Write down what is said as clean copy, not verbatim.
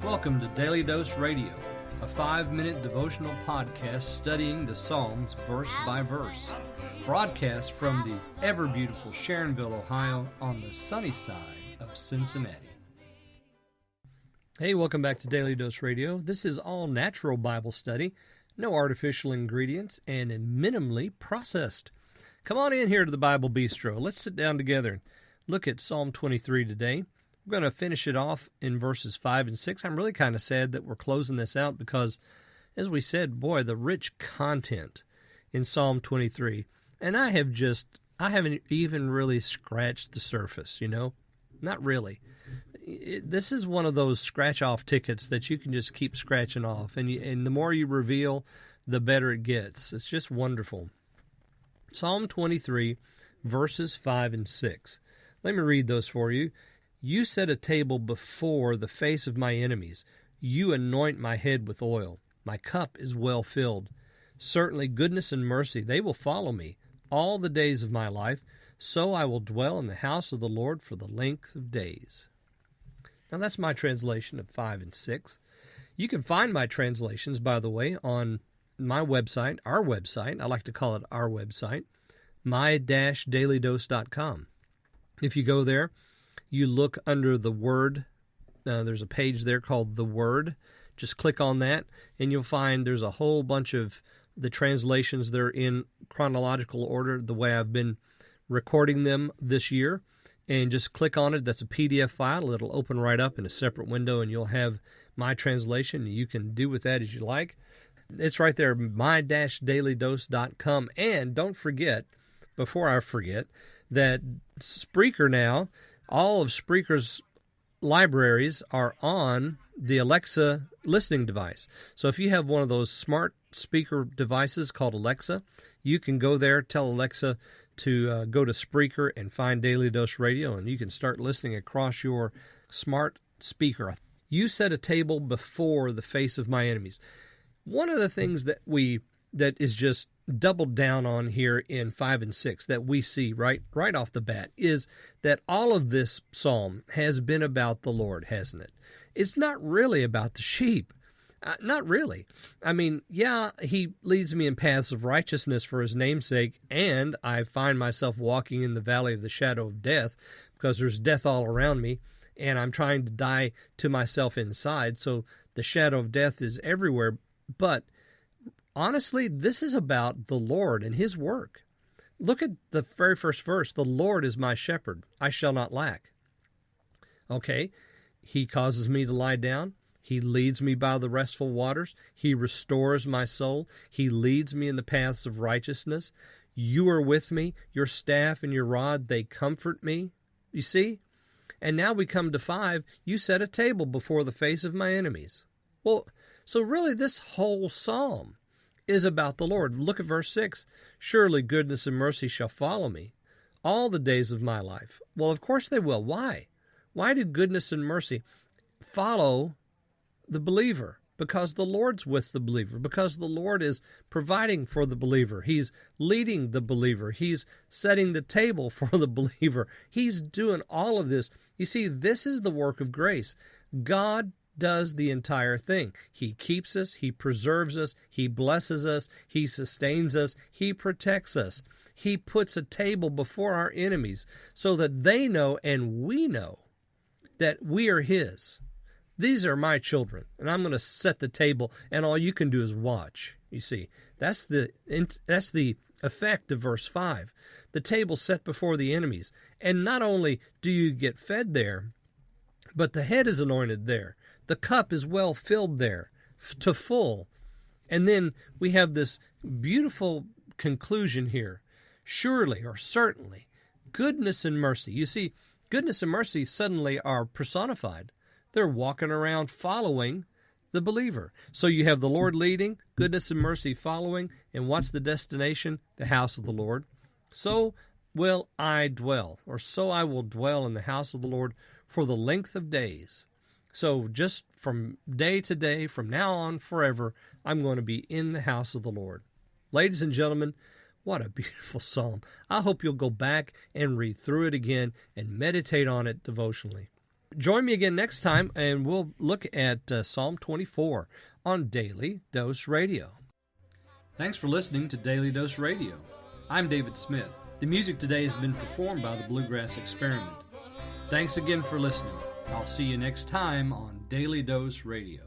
Welcome to Daily Dose Radio, a 5-minute devotional podcast studying the Psalms verse by verse. Broadcast from the ever-beautiful Sharonville, Ohio, on the sunny side of Cincinnati. Hey, welcome back to Daily Dose Radio. This is all natural Bible study, no artificial ingredients, and minimally processed. Come on in here to the Bible Bistro. Let's sit down together and look at Psalm 23 today. We're going to finish it off in verses 5 and 6. I'm really kind of sad that we're closing this out because, as we said, boy, the rich content in Psalm 23. And I haven't even really scratched the surface, Not really. This is one of those scratch-off tickets that you can just keep scratching off. And the more you reveal, the better it gets. It's just wonderful. Psalm 23, verses 5 and 6. Let me read those for you. You set a table before the face of my enemies. You anoint my head with oil. My cup is well filled. Certainly goodness and mercy, they will follow me all the days of my life. So I will dwell in the house of the Lord for the length of days. Now that's my translation of 5 and 6. You can find my translations, by the way, on my website, our website. I like to call it our website, my-dailydose.com. If you go there, you look under the Word. There's a page there called The Word. Just click on that, and you'll find there's a whole bunch of the translations. They're in chronological order, the way I've been recording them this year. And just click on it. That's a PDF file. It'll open right up in a separate window, and you'll have my translation. You can do with that as you like. It's right there, my-dailydose.com. And don't forget, before I forget, that Spreaker now, all of Spreaker's libraries are on the Alexa listening device. So if you have one of those smart speaker devices called Alexa, you can go there, tell Alexa to go to Spreaker and find Daily Dose Radio, and you can start listening across your smart speaker. You set a table before the face of my enemies. One of the things that is just doubled down on here in 5 and 6 that we see right off the bat is that all of this psalm has been about the Lord, hasn't it? It's not really about the sheep. Not really. I mean, yeah, he leads me in paths of righteousness for his name's sake, and I find myself walking in the valley of the shadow of death because there's death all around me, and I'm trying to die to myself inside, so the shadow of death is everywhere. But honestly, this is about the Lord and his work. Look at the very first verse. The Lord is my shepherd. I shall not lack. Okay, he causes me to lie down. He leads me by the restful waters. He restores my soul. He leads me in the paths of righteousness. You are with me. Your staff and your rod, they comfort me. You see? And now we come to 5. You set a table before the face of my enemies. Well, so really this whole psalm is about the Lord. Look at verse 6. Surely goodness and mercy shall follow me all the days of my life. Well, of course they will. Why? Why do goodness and mercy follow the believer? Because the Lord's with the believer. Because the Lord is providing for the believer. He's leading the believer. He's setting the table for the believer. He's doing all of this. You see, this is the work of grace. God does the entire thing. He keeps us, he preserves us, he blesses us, he sustains us, he protects us. He puts a table before our enemies so that they know and we know that we are his. These are my children, and I'm going to set the table, and all you can do is watch. You see, that's the effect of verse 5. The table set before the enemies. And not only do you get fed there, but the head is anointed there. The cup is well filled there to full. And then we have this beautiful conclusion here. Surely or certainly, goodness and mercy. You see, goodness and mercy suddenly are personified. They're walking around following the believer. So you have the Lord leading, goodness and mercy following, and what's the destination? The house of the Lord. So will I dwell, or so I will dwell in the house of the Lord for the length of days. So just from day to day, from now on, forever, I'm going to be in the house of the Lord. Ladies and gentlemen, what a beautiful psalm. I hope you'll go back and read through it again and meditate on it devotionally. join me again next time, and we'll look at Psalm 24 on Daily Dose Radio. Thanks for listening to Daily Dose Radio. I'm David Smith. The music today has been performed by the Bluegrass Experiment. Thanks again for listening. I'll see you next time on Daily Dose Radio.